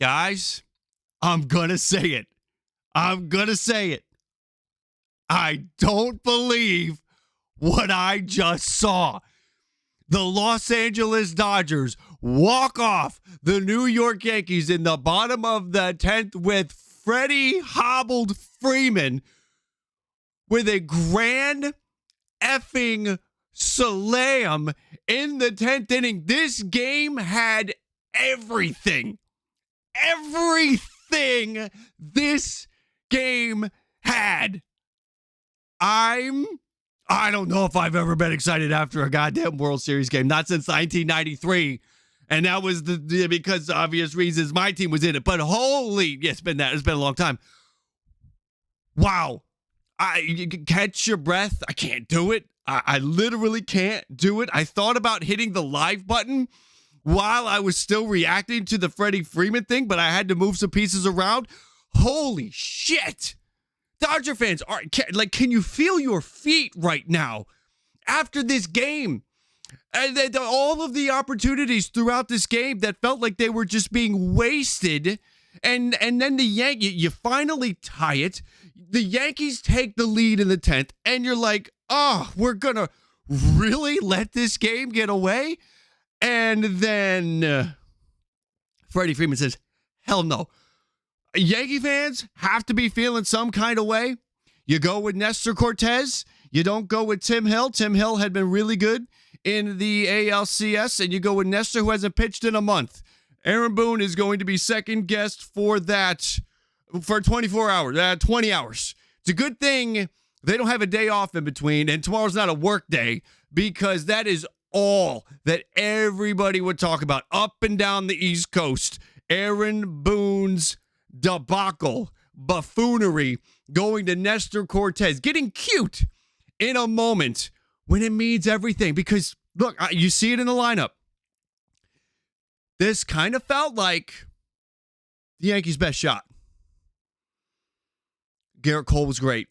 Guys, I'm going to say it. I'm going to say it. I don't believe what I just saw. The Los Angeles Dodgers walk off the New York Yankees in the bottom of the 10th with Freddie hobbled Freeman with a grand effing slam in the 10th inning. This game had everything. Everything this game had. I don't know if I've ever been excited after a goddamn World Series game. Not since 1993. And that was because obvious reasons my team was in it. But it's been a long time. Wow. You can catch your breath. I can't do it. I literally can't do it. I thought about hitting the live button while I was still reacting to the Freddie Freeman thing, but I had to move some pieces around. Holy shit. Dodger fans, can you feel your feet right now after this game? And all of the opportunities throughout this game that felt like they were just being wasted. And then you finally tie it. The Yankees take the lead in the 10th, and you're like, oh, we're going to really let this game get away? And then Freddie Freeman says, hell no. Yankee fans have to be feeling some kind of way. You go with Nestor Cortez. You don't go with Tim Hill. Tim Hill had been really good in the ALCS, and you go with Nestor, who hasn't pitched in a month. Aaron Boone is going to be second guest for 24 hours, 20 hours. It's a good thing they don't have a day off in between, and tomorrow's not a work day, because that is all that everybody would talk about up and down the East Coast. Aaron Boone's debacle, buffoonery, going to Nestor Cortez, getting cute in a moment when it means everything. Because, look, you see it in the lineup. This kind of felt like the Yankees' best shot. Garrett Cole was great.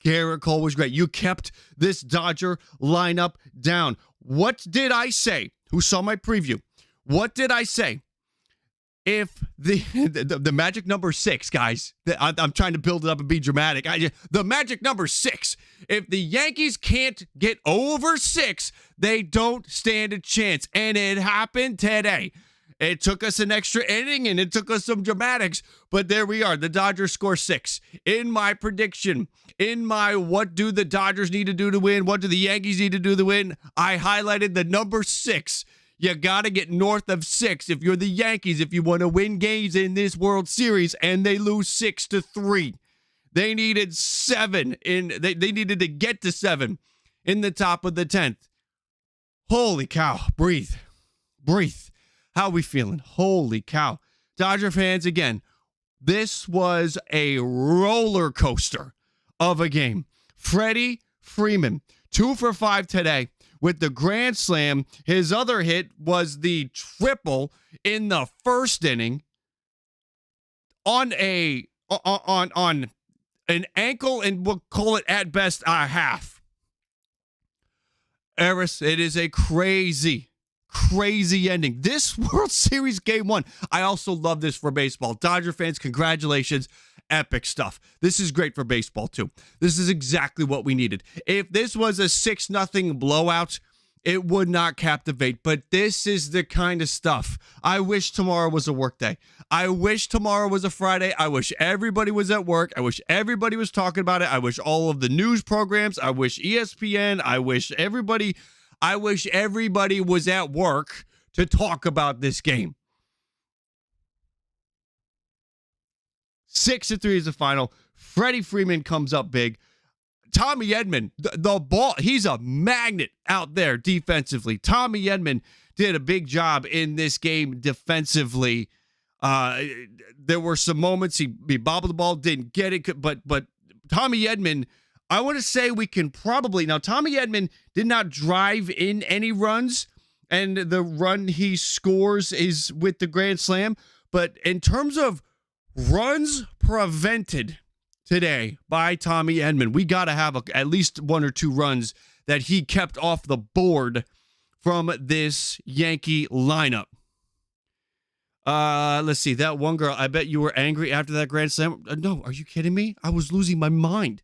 You kept this Dodger lineup down. What did I say? Who saw my preview? What did I say? If the magic number 6, guys, I'm trying to build it up and be dramatic. The magic number 6. If the Yankees can't get over 6, they don't stand a chance. And it happened today. It took us an extra inning and it took us some dramatics, but there we are. The Dodgers score 6. In my prediction, in my what do the Dodgers need to do to win, what do the Yankees need to do to win, I highlighted the number 6. You got to get north of 6 if you're the Yankees, if you want to win games in this World Series, and they lose 6-3. They needed 7 they needed to get to 7 in the top of the 10th. Holy cow. Breathe. How are we feeling? Holy cow. Dodger fans, again, this was a roller coaster of a game. Freddie Freeman, 2 for 5 today with the grand slam. His other hit was the triple in the first inning on an ankle, and we'll call it at best a half. Eris, it is a crazy ending. This World Series Game 1. I also love this for baseball. Dodger fans, congratulations. Epic stuff. This is great for baseball, too. This is exactly what we needed. If this was a 6-0 blowout, it would not captivate. But this is the kind of stuff. I wish tomorrow was a work day. I wish tomorrow was a Friday. I wish everybody was at work. I wish everybody was talking about it. I wish all of the news programs. I wish ESPN. I wish everybody was at work to talk about this game. 6-3 is the final. Freddie Freeman comes up big. Tommy Edman, the ball, he's a magnet out there defensively. Tommy Edman did a big job in this game defensively. There were some moments he bobbled the ball, didn't get it, but Tommy Edman, I want to say we can probably, now Tommy Edman did not drive in any runs, and the run he scores is with the grand slam, but in terms of runs prevented today by Tommy Edman, we got to have at least 1 or 2 runs that he kept off the board from this Yankee lineup. Let's see. That one girl, I bet you were angry after that grand slam. No, are you kidding me? I was losing my mind.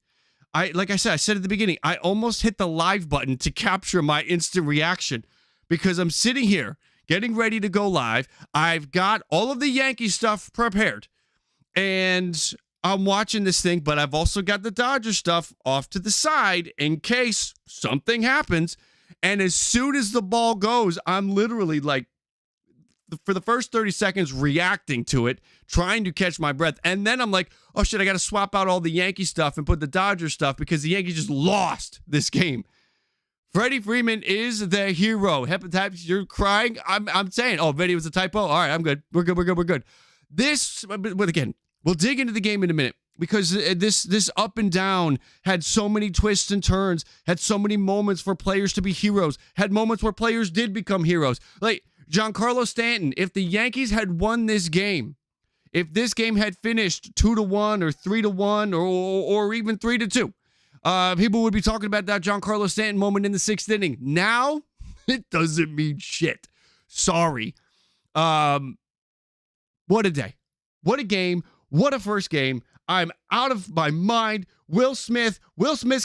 Like I said at the beginning, I almost hit the live button to capture my instant reaction because I'm sitting here getting ready to go live. I've got all of the Yankee stuff prepared and I'm watching this thing, but I've also got the Dodger stuff off to the side in case something happens. And as soon as the ball goes, I'm literally like, for the first 30 seconds reacting to it, trying to catch my breath. And then I'm like, oh shit, I got to swap out all the Yankee stuff and put the Dodger stuff because the Yankees just lost this game. Freddie Freeman is the hero. Hepatitis, you're crying. I'm saying, oh, video was a typo. All right, I'm good. We're good. This, but again, we'll dig into the game in a minute because this up and down had so many twists and turns, had so many moments for players to be heroes, had moments where players did become heroes. Like, Giancarlo Stanton, if the Yankees had won this game, if this game had finished 2-1 or 3-1 or even 3-2, people would be talking about that Giancarlo Stanton moment in the 6th inning. Now, it doesn't mean shit. Sorry. What a day. What a game. What a first game. I'm out of my mind. Will Smith's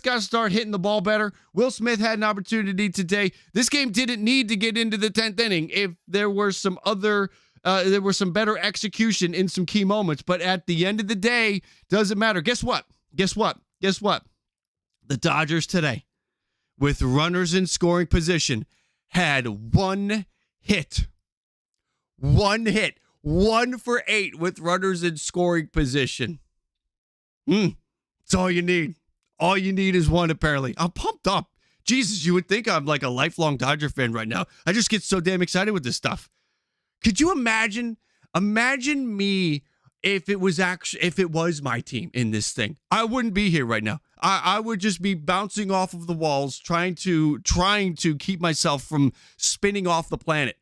got to start hitting the ball better. Will Smith had an opportunity today. This game didn't need to get into the 10th inning if there were some better execution in some key moments. But at the end of the day, doesn't matter. Guess what? The Dodgers today, with runners in scoring position, had one hit. 1 for 8 with runners in scoring position. It's all you need. All you need is one, apparently. I'm pumped up. Jesus, you would think I'm like a lifelong Dodger fan right now. I just get so damn excited with this stuff. Could you imagine me if it was my team in this thing? I wouldn't be here right now. I would just be bouncing off of the walls, trying to keep myself from spinning off the planet.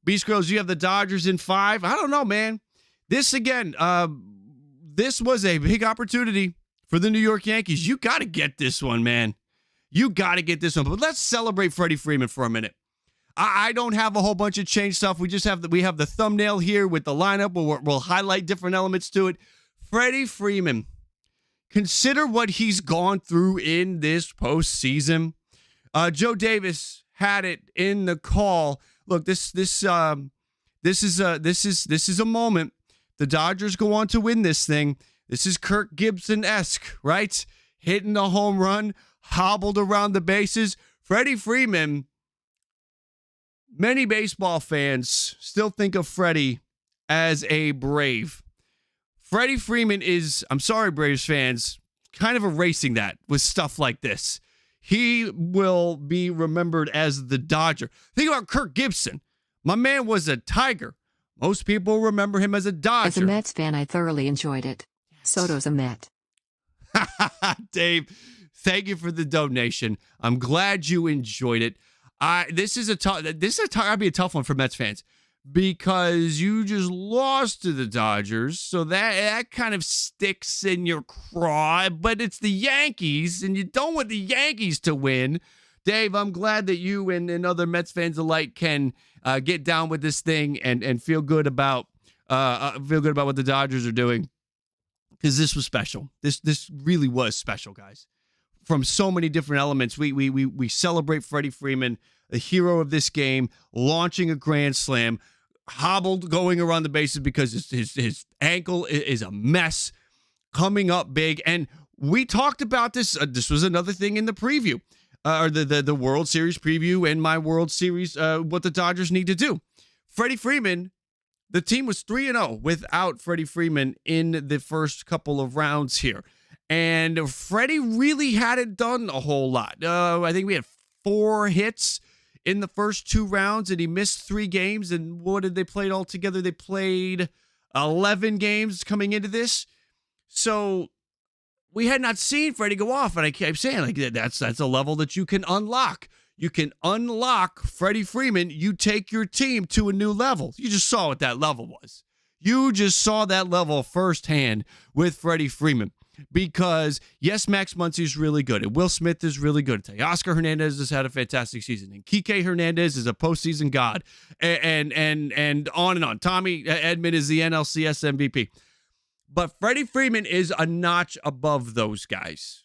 Beast Girls, you have the Dodgers in 5. I don't know, man. This again, this was a big opportunity for the New York Yankees. You got to get this one, man. You got to get this one. But let's celebrate Freddie Freeman for a minute. I don't have a whole bunch of change stuff. We have the thumbnail here with the lineup. We'll highlight different elements to it. Freddie Freeman. Consider what he's gone through in this postseason. Joe Davis had it in the call. Look, this is a moment. The Dodgers go on to win this thing. This is Kirk Gibson-esque, right? Hitting the home run, hobbled around the bases. Freddie Freeman, many baseball fans still think of Freddie as a Brave. Freddie Freeman is, I'm sorry, Braves fans, kind of erasing that with stuff like this. He will be remembered as the Dodger. Think about Kirk Gibson. My man was a Tiger. Most people remember him as a Dodger. As a Mets fan, I thoroughly enjoyed it. Soto's a Met. Dave, thank you for the donation. I'm glad you enjoyed it. This is gotta be a tough one for Mets fans because you just lost to the Dodgers, so that kind of sticks in your craw. But it's the Yankees, and you don't want the Yankees to win. Dave, I'm glad that you and other Mets fans alike can get down with this thing and feel good about what the Dodgers are doing, because this was special. This really was special, guys. From so many different elements, we celebrate Freddie Freeman, the hero of this game, launching a grand slam, hobbled going around the bases because his ankle is a mess, coming up big. And we talked about this. This was another thing in the preview. Or the World Series preview and my World Series, what the Dodgers need to do. Freddie Freeman, the team was 3-0 without Freddie Freeman in the first couple of rounds here. And Freddie really hadn't done a whole lot. I think we had 4 hits in the first 2 rounds, and he missed 3 games. And what did they play all together? They played 11 games coming into this. So we had not seen Freddie go off, and I kept saying, like, that's a level that you can unlock. You can unlock Freddie Freeman. You take your team to a new level. You just saw what that level was. You just saw that level firsthand with Freddie Freeman. because, yes, Max Muncy is really good, and Will Smith is really good. Oscar Hernandez has had a fantastic season, and Kike Hernandez is a postseason god, and on and on. Tommy Edman is the NLCS MVP. But Freddie Freeman is a notch above those guys.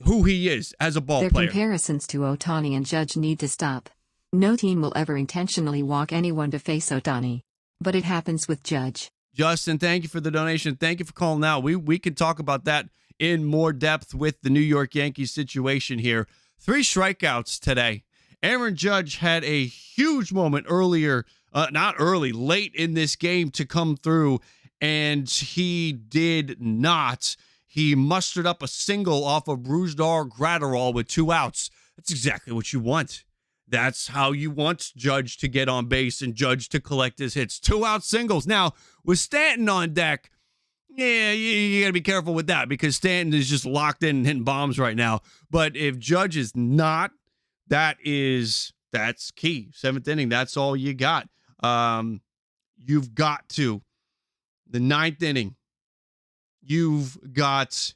Who he is as a ball Their player. comparisons to Ohtani and Judge need to stop. No team will ever intentionally walk anyone to face Ohtani. But it happens with Judge. Justin, thank you for the donation. Thank you for calling out. We can talk about that in more depth with the New York Yankees situation here. 3 strikeouts today. Aaron Judge had a huge moment earlier, late in this game to come through, and he did not. He mustered up a single off of Brusdar Gratterall with 2 outs. That's exactly what you want. That's how you want Judge to get on base and Judge to collect his hits. 2-out singles. Now, with Stanton on deck, yeah, you got to be careful with that because Stanton is just locked in and hitting bombs right now. But if Judge is not, that's key. 7th inning, that's all you got. You've got to. The 9th inning, you've got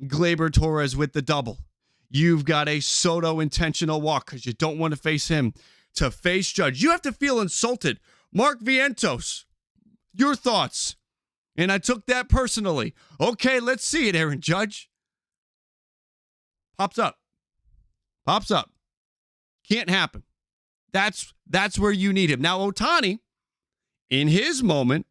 Gleyber Torres with the double. You've got a Soto intentional walk because you don't want to face him. To face Judge, you have to feel insulted. Mark Vientos, your thoughts? And I took that personally. Okay, let's see it, Aaron Judge. Pops up. Can't happen. That's where you need him. Now, Ohtani, in his moment,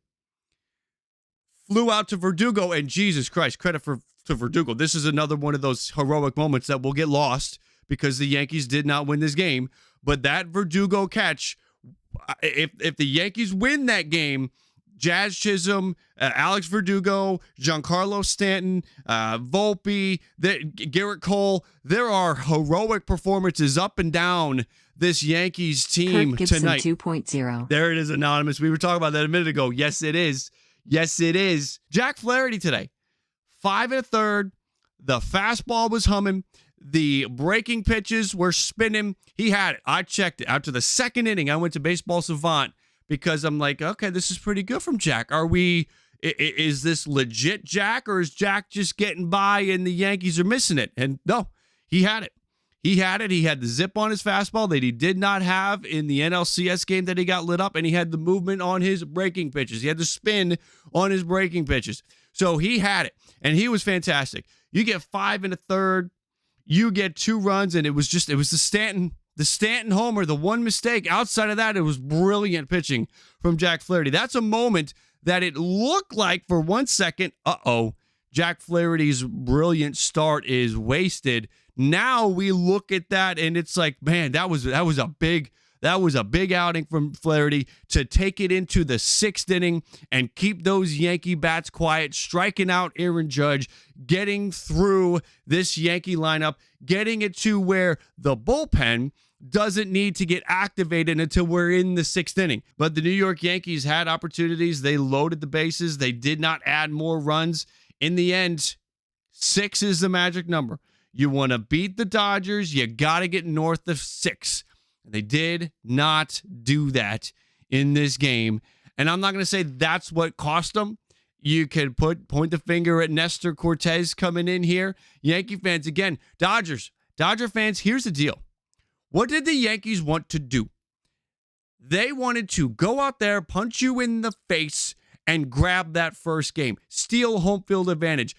flew out to Verdugo, and Jesus Christ, credit to Verdugo. This is another one of those heroic moments that will get lost because the Yankees did not win this game. But that Verdugo catch, if the Yankees win that game, Jazz Chisholm, Alex Verdugo, Giancarlo Stanton, Volpe, Garrett Cole, there are heroic performances up and down this Yankees team Kirk Gibson tonight. 2.0. There it is, Anonymous. We were talking about that a minute ago. Yes, it is. Jack Flaherty today. 5 1/3. The fastball was humming. The breaking pitches were spinning. He had it. I checked it. After the 2nd inning, I went to Baseball Savant because I'm like, okay, this is pretty good from Jack. Is this legit Jack, or is Jack just getting by and the Yankees are missing it? And no, he had it. He had the zip on his fastball that he did not have in the NLCS game that he got lit up, and he had the movement on his breaking pitches. He had the spin on his breaking pitches. So he had it, and he was fantastic. You get 5 1/3, you get 2 runs, and it was the Stanton homer, the one mistake. Outside of that, it was brilliant pitching from Jack Flaherty. That's a moment that it looked like for 1 second, Jack Flaherty's brilliant start is wasted. Now we look at that and it's like, man, that was a big outing from Flaherty to take it into the 6th inning and keep those Yankee bats quiet, striking out Aaron Judge, getting through this Yankee lineup, getting it to where the bullpen doesn't need to get activated until we're in the 6th inning. But the New York Yankees had opportunities. They loaded the bases. They did not add more runs. In the end, 6 is the magic number. You want to beat the Dodgers, you got to get north of 6. And they did not do that in this game. And I'm not going to say that's what cost them. You could point the finger at Nestor Cortez coming in here. Yankee fans, again, Dodger fans, here's the deal. What did the Yankees want to do? They wanted to go out there, punch you in the face, and grab that first game. Steal home field advantage.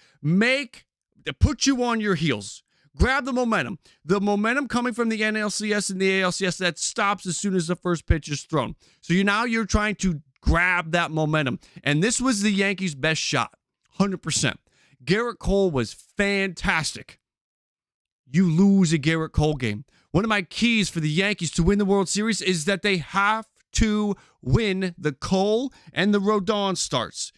Put you on your heels. Grab the momentum. The momentum coming from the NLCS and the ALCS that stops as soon as the first pitch is thrown. So you're trying to grab that momentum. And this was the Yankees' best shot. 100%. Garrett Cole was fantastic. You lose a Garrett Cole game. One of my keys for the Yankees to win the World Series is that they have to win the Cole and the Rodon starts.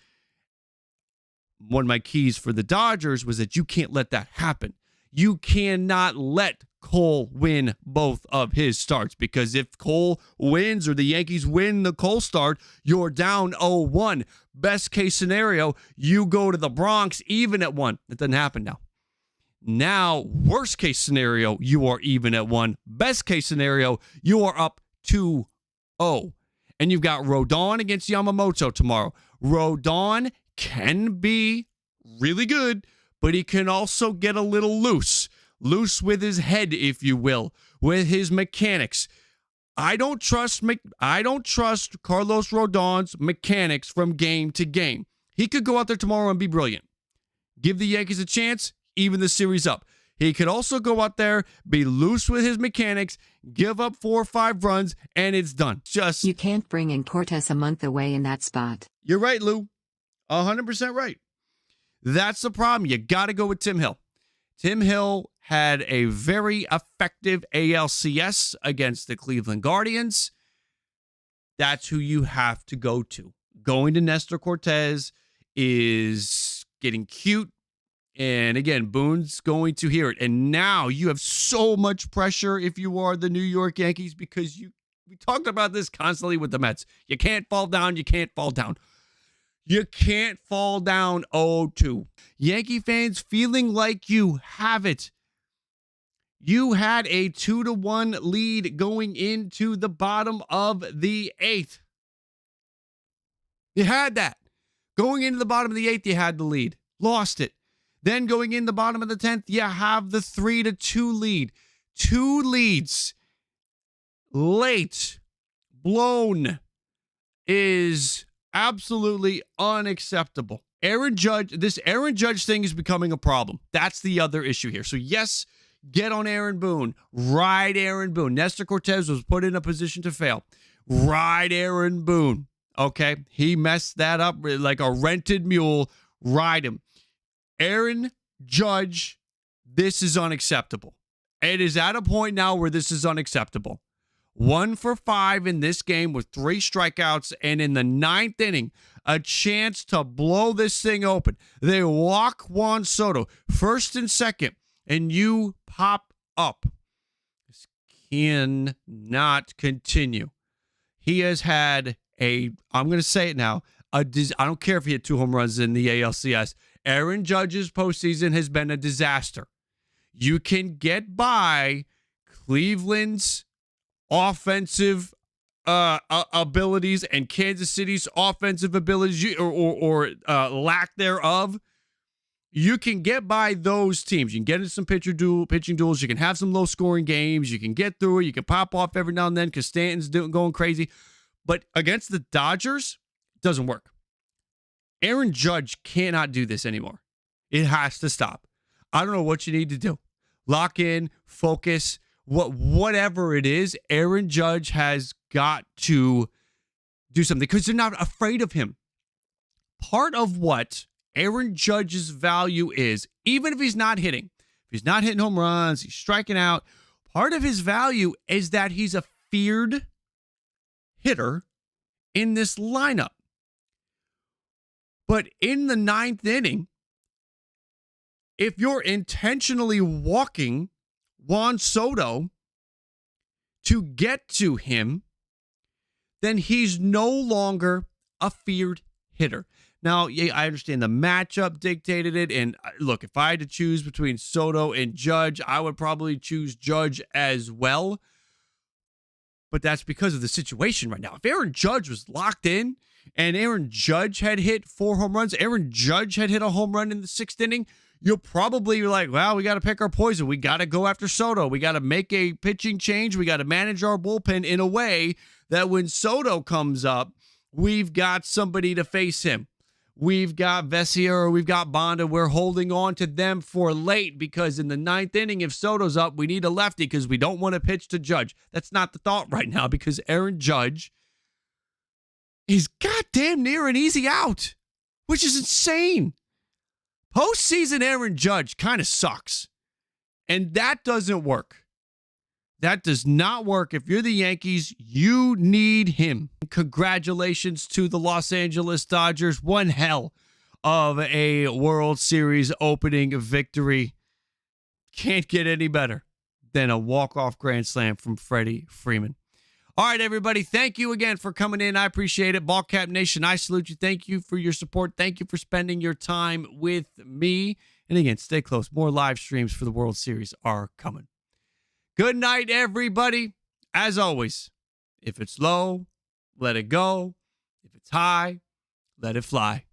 One of my keys for the Dodgers was that you can't let that happen. You cannot let Cole win both of his starts, because if Cole wins or the Yankees win the Cole start, you're down 0-1. Best case scenario, you go to the Bronx even at 1. That doesn't happen now. Now, worst case scenario, you are even at 1. Best case scenario, you are up 2-0. And you've got Rodon against Yamamoto tomorrow. Rodon can be really good, but he can also get a little loose with his head, if you will, with his mechanics. I don't trust Carlos Rodon's mechanics from game to game. He could go out there tomorrow and be brilliant. Give the Yankees a chance, even the series up. He could also go out there, be loose with his mechanics, give up 4 or 5 runs, and it's done. You can't bring in Cortez a month away in that spot. You're right, Lou. 100% right. That's the problem. You got to go with Tim Hill. Tim Hill had a very effective ALCS against the Cleveland Guardians. That's who you have to go to. Going to Nestor Cortez is getting cute. And again, Boone's going to hear it. And now you have so much pressure if you are the New York Yankees, because we talked about this constantly with the Mets. You can't fall down. You can't fall down. You can't fall down 0-2. Yankee fans feeling like you have it. You had a 2-1 lead going into the bottom of the 8th. You had that. Going into the bottom of the 8th, you had the lead. Lost it. Then going in the bottom of the 10th, you have the 3-2 lead. 2 leads late, blown, is absolutely unacceptable. This Aaron Judge thing is becoming a problem. That's the other issue here. So yes, get on Aaron Boone. Ride Aaron Boone. Nestor Cortez was put in a position to fail. Ride Aaron Boone. Okay? He messed that up like a rented mule. Ride him. Aaron Judge, this is unacceptable. It is at a point now where this is unacceptable. 1 for 5 in this game with 3 strikeouts, and in the 9th inning, a chance to blow this thing open. They walk Juan Soto, first and second, and you pop up. This cannot continue. He has had I'm going to say it now, I don't care if he had 2 home runs in the ALCS. Aaron Judge's postseason has been a disaster. You can get by Cleveland's offensive abilities and Kansas City's offensive abilities or lack thereof. You can get by those teams. You can get into some pitching duels. You can have some low-scoring games. You can get through it. You can pop off every now and then because Stanton's going crazy. But against the Dodgers, it doesn't work. Aaron Judge cannot do this anymore. It has to stop. I don't know what you need to do. Lock in, focus, whatever it is. Aaron Judge has got to do something because they're not afraid of him. Part of what Aaron Judge's value is, even if he's not hitting home runs, he's striking out, part of his value is that he's a feared hitter in this lineup. But in the 9th inning, if you're intentionally walking Juan Soto to get to him, then he's no longer a feared hitter. Now, yeah, I understand the matchup dictated it. And look, if I had to choose between Soto and Judge, I would probably choose Judge as well. But that's because of the situation right now. If Aaron Judge was locked in and Aaron Judge had hit 4 home runs, Aaron Judge had hit a home run in the 6th inning, you'll probably be like, well, we got to pick our poison. We got to go after Soto. We got to make a pitching change. We got to manage our bullpen in a way that when Soto comes up, we've got somebody to face him. We've got Vesia or we've got Bonda. We're holding on to them for late because in the 9th inning, if Soto's up, we need a lefty because we don't want to pitch to Judge. That's not the thought right now because Aaron Judge is goddamn near an easy out, which is insane. Postseason Aaron Judge kind of sucks. And that doesn't work. That does not work. If you're the Yankees, you need him. Congratulations to the Los Angeles Dodgers. One hell of a World Series opening victory. Can't get any better than a walk-off grand slam from Freddie Freeman. All right, everybody. Thank you again for coming in. I appreciate it. Ballcap Nation, I salute you. Thank you for your support. Thank you for spending your time with me. And again, stay close. More live streams for the World Series are coming. Good night, everybody. As always, if it's low, let it go. If it's high, let it fly.